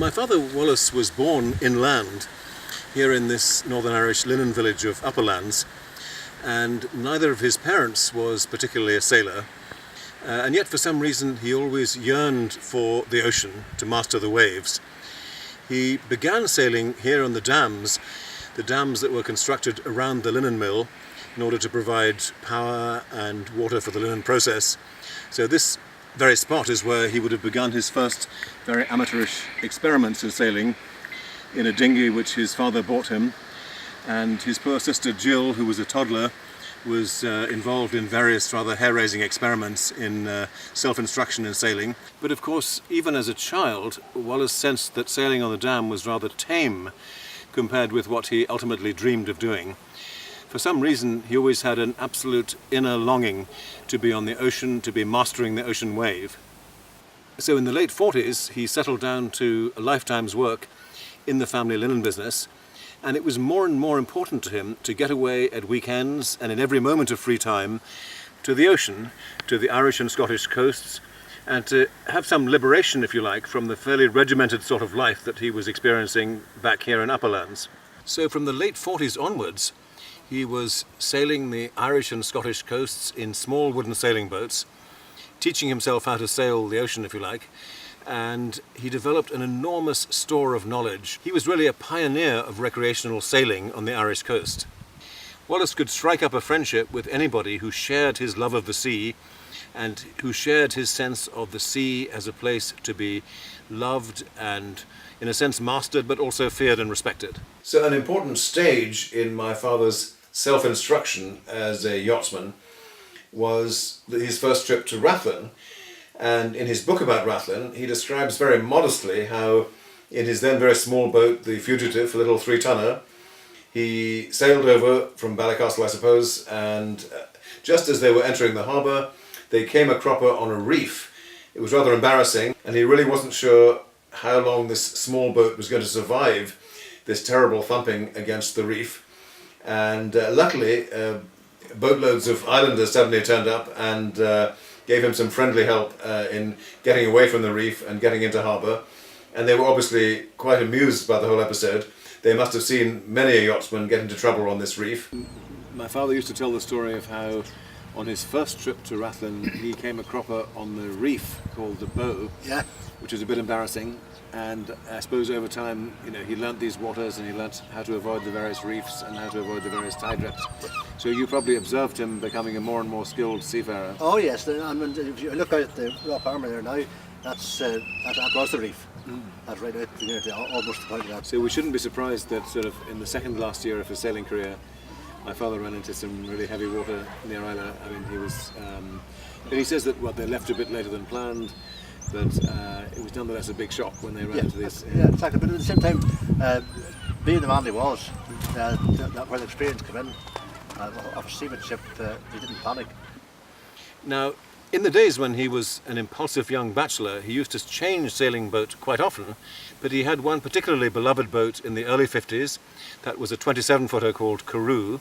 My father Wallace was born inland here in this Northern Irish linen village of Upperlands, and neither of his parents was particularly a sailor, and yet for some reason he always yearned for the ocean, to master the waves. He began sailing here on the dams that were constructed around the linen mill in order to provide power and water for the linen process. So this very spot is where he would have begun his first very amateurish experiments in sailing, in a dinghy which his father bought him, and his poor sister Jill, who was a toddler, was involved in various rather hair-raising experiments in self-instruction in sailing. But of course, even as a child, Wallace sensed that sailing on the dam was rather tame compared with what he ultimately dreamed of doing. For some reason, he always had an absolute inner longing to be on the ocean, to be mastering the ocean wave. So in the late 40s, he settled down to a lifetime's work in the family linen business, and it was more and more important to him to get away at weekends and in every moment of free time to the ocean, to the Irish and Scottish coasts, and to have some liberation, if you like, from the fairly regimented sort of life that he was experiencing back here in Upperlands. So from the late 40s onwards, he was sailing the Irish and Scottish coasts in small wooden sailing boats, teaching himself how to sail the ocean, if you like, and he developed an enormous store of knowledge. He was really a pioneer of recreational sailing on the Irish coast. Wallace could strike up a friendship with anybody who shared his love of the sea and who shared his sense of the sea as a place to be loved and, in a sense, mastered, but also feared and respected. So an important stage in my father's self-instruction as a yachtsman was his first trip to Rathlin. And in his book about Rathlin, he describes very modestly how in his then very small boat, the Fugitive, a little 3-tonner, he sailed over from Ballycastle, I suppose, and just as they were entering the harbour, they came a cropper on a reef. It was rather embarrassing, and he really wasn't sure how long this small boat was going to survive this terrible thumping against the reef. And luckily, boatloads of islanders suddenly turned up and gave him some friendly help in getting away from the reef and getting into harbour. And they were obviously quite amused by the whole episode. They must have seen many a yachtsman get into trouble on this reef. My father used to tell the story of how on his first trip to Rathlin he came a cropper on the reef called the Bow, yeah, which was a bit embarrassing. And I suppose over time, he learnt these waters and he learnt how to avoid the various reefs and how to avoid the various tide rips. So you probably observed him becoming a more and more skilled seafarer. Oh yes, I mean, if you look out at the rock armour there now, that was the reef. That's right out near almost the point of that. So we shouldn't be surprised that sort of in the second last year of his sailing career, my father ran into some really heavy water near Islay. I mean, he was. He says that they left a bit later than planned, but it was nonetheless a big shock when they ran into this. Yeah, exactly. But at the same time, being the man he was, that where the experience came in of seamanship, he didn't panic. Now, in the days when he was an impulsive young bachelor, he used to change sailing boat quite often, but he had one particularly beloved boat in the early 50s. That was a 27-footer called Carew,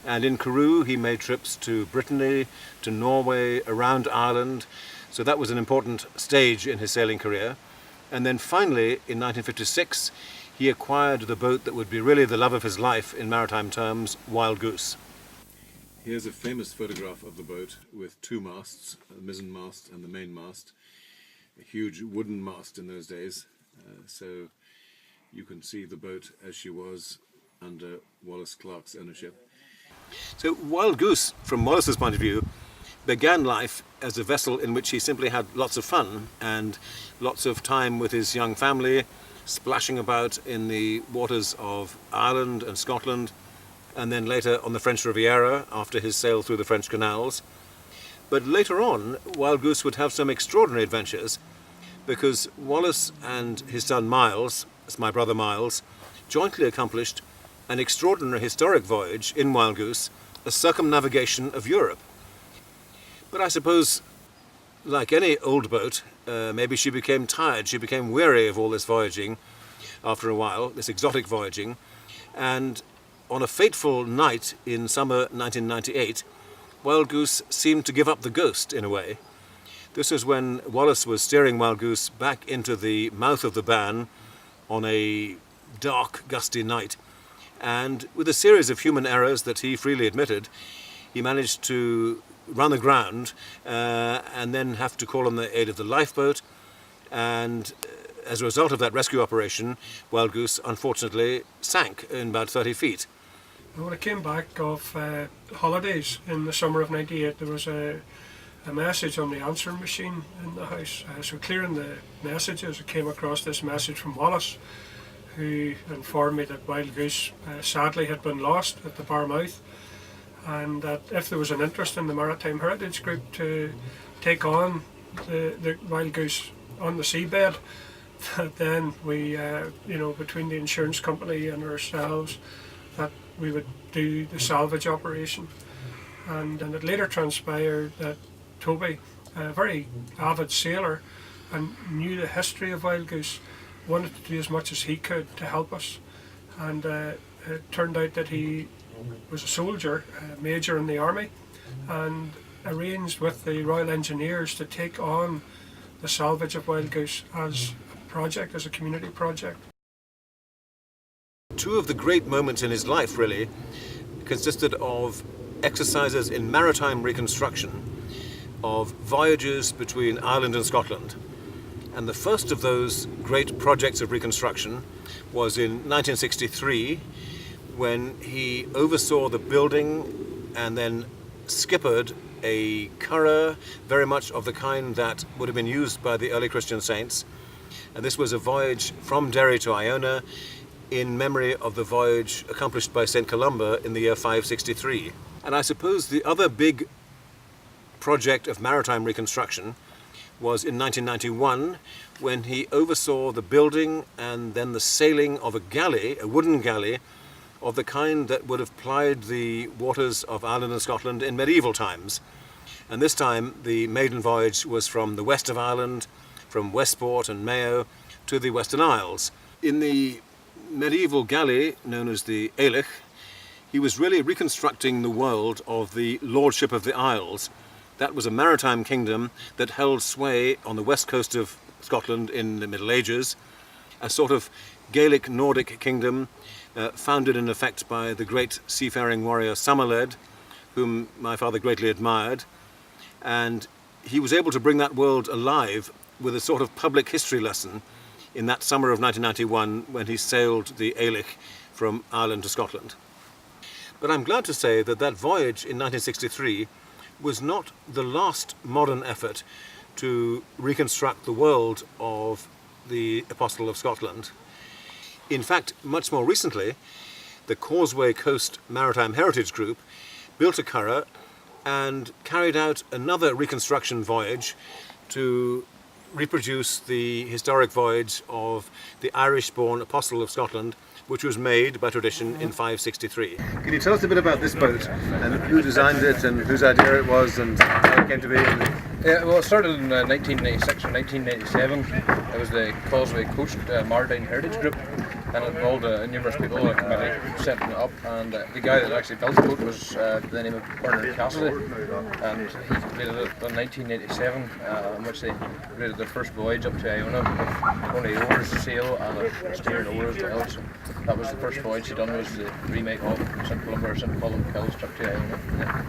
and in Carew he made trips to Brittany, to Norway, around Ireland, so that was an important stage in his sailing career. And then finally, in 1956, he acquired the boat that would be really the love of his life in maritime terms, Wild Goose. Here's a famous photograph of the boat with two masts, the mizzen mast and the main mast, a huge wooden mast in those days, so you can see the boat as she was under Wallace Clark's ownership. So Wild Goose, from Wallace's point of view, began life as a vessel in which he simply had lots of fun and lots of time with his young family, splashing about in the waters of Ireland and Scotland, and then later on the French Riviera after his sail through the French canals. But later on, Wild Goose would have some extraordinary adventures, because Wallace and his son Miles, that's my brother Miles, jointly accomplished an extraordinary historic voyage in Wild Goose, a circumnavigation of Europe. But I suppose, like any old boat, maybe she became tired, she became weary of all this voyaging after a while, this exotic voyaging, and on a fateful night in summer 1998, Wild Goose seemed to give up the ghost in a way. This was when Wallace was steering Wild Goose back into the mouth of the Bann on a dark, gusty night. And with a series of human errors that he freely admitted, he managed to run aground and then have to call on the aid of the lifeboat. And as a result of that rescue operation, Wild Goose unfortunately sank in about 30 feet. When I came back off holidays in the summer of '98, there was a message on the answering machine in the house. So clearing the messages, I came across this message from Wallace, who informed me that Wild Goose sadly had been lost at the Barmouth, and that if there was an interest in the Maritime Heritage Group to take on the Wild Goose on the seabed, then we, between the insurance company and ourselves, that we would do the salvage operation. And it later transpired that Toby, a very avid sailor and knew the history of Wild Goose, wanted to do as much as he could to help us. And it turned out that he was a soldier, a major in the army, and arranged with the Royal Engineers to take on the salvage of Wild Goose as a project, as a community project. Two of the great moments in his life, really, consisted of exercises in maritime reconstruction, of voyages between Ireland and Scotland. And the first of those great projects of reconstruction was in 1963, when he oversaw the building and then skippered a curragh, very much of the kind that would have been used by the early Christian saints. And this was a voyage from Derry to Iona in memory of the voyage accomplished by St. Columba in the year 563. And I suppose the other big project of maritime reconstruction was in 1991, when he oversaw the building and then the sailing of a galley, a wooden galley, of the kind that would have plied the waters of Ireland and Scotland in medieval times. And this time the maiden voyage was from the west of Ireland, from Westport and Mayo to the Western Isles. In the medieval galley known as the Ailech, he was really reconstructing the world of the Lordship of the Isles. That was a maritime kingdom that held sway on the west coast of Scotland in the Middle Ages, a sort of Gaelic Nordic kingdom founded in effect by the great seafaring warrior Somerled, whom my father greatly admired. And he was able to bring that world alive with a sort of public history lesson in that summer of 1991 when he sailed the Ailech from Ireland to Scotland. But I'm glad to say that that voyage in 1963 was not the last modern effort to reconstruct the world of the Apostle of Scotland. In fact, much more recently, the Causeway Coast Maritime Heritage Group built a curragh and carried out another reconstruction voyage to reproduce the historic voyage of the Irish-born Apostle of Scotland, which was made by tradition in 563. Can you tell us a bit about this boat and who designed it and whose idea it was and how it came to be? Yeah, well, it started in 1996 or 1997. It was the Causeway Coast Maritime Heritage Group, and it involved numerous people in a committee setting it up. And the guy that actually built the boat was the name of Bernard Cassidy, and he completed it in 1987, in which they completed their first voyage up to Iona with only oars to sail and a steering oar as well. So that was the first voyage he done, was the remake of St. Columba or St. Columba Kills up to Iona. Yeah.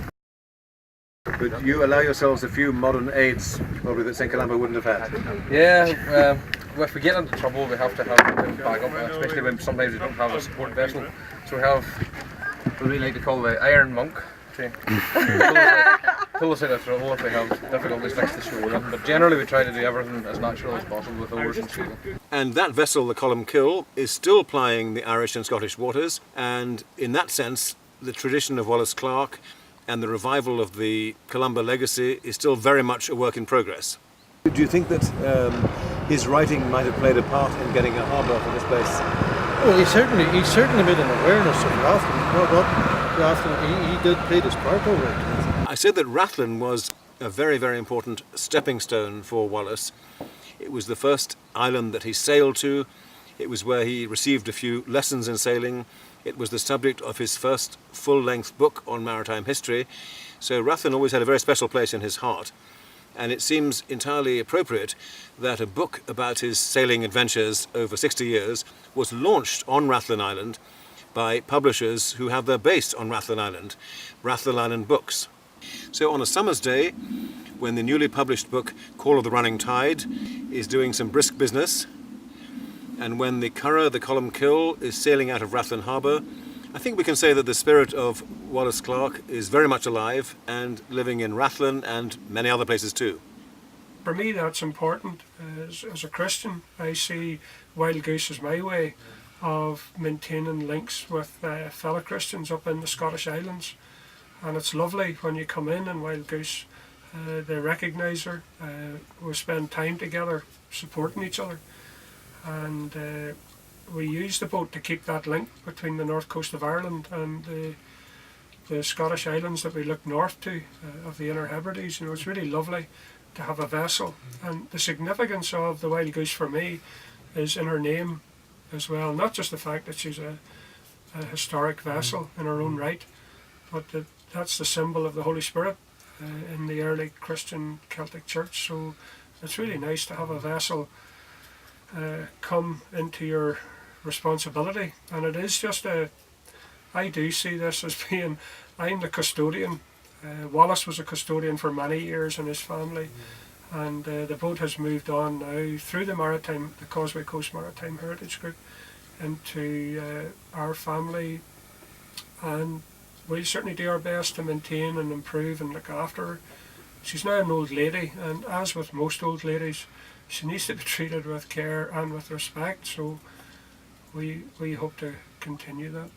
But you allow yourselves a few modern aids, probably, that St. Columba wouldn't have had. Yeah, if we get into trouble, we have to have a bit of backup, especially when sometimes we don't have a support vessel. So we have what we like to call the Iron Monk to pull us out of trouble if we have difficulties next to shore. But generally we try to do everything as natural as possible with oars and sail. And that vessel, the Column Kill, is still plying the Irish and Scottish waters, and in that sense the tradition of Wallace Clark and the revival of the Columba legacy is still very much a work in progress. Do you think that his writing might have played a part in getting a harbour for this place? Well, he certainly made an awareness of Rathlin. He did play his part over it. I said that Rathlin was a very, very important stepping stone for Wallace. It was the first island that he sailed to. It was where he received a few lessons in sailing. It was the subject of his first full-length book on maritime history. So Rathlin always had a very special place in his heart. And it seems entirely appropriate that a book about his sailing adventures over 60 years was launched on Rathlin Island by publishers who have their base on Rathlin Island, Rathlin Island Books. So on a summer's day, when the newly published book Call of the Running Tide is doing some brisk business, and when the Curragh, the Columkill, is sailing out of Rathlin Harbour, I think we can say that the spirit of Wallace Clark is very much alive and living in Rathlin and many other places too. For me, that's important. As a Christian, I see Wild Goose as my way of maintaining links with fellow Christians up in the Scottish Islands. And it's lovely when you come in and Wild Goose, they recognise her. We spend time together supporting each other. And we use the boat to keep that link between the north coast of Ireland and the Scottish Islands that we look north to, of the Inner Hebrides. You know, it's really lovely to have a vessel. And the significance of the Wild Goose for me is in her name as well. Not just the fact that she's a historic vessel in her own right, but that's the symbol of the Holy Spirit in the early Christian Celtic Church. So it's really nice to have a vessel come into your responsibility. And it is just I do see this as being, I'm the custodian. Wallace was a custodian for many years in his family, and the boat has moved on now through the Causeway Coast Maritime Heritage Group into our family, and we'll certainly do our best to maintain and improve and look after her. She's now an old lady, and as with most old ladies, she needs to be treated with care and with respect, so we hope to continue that.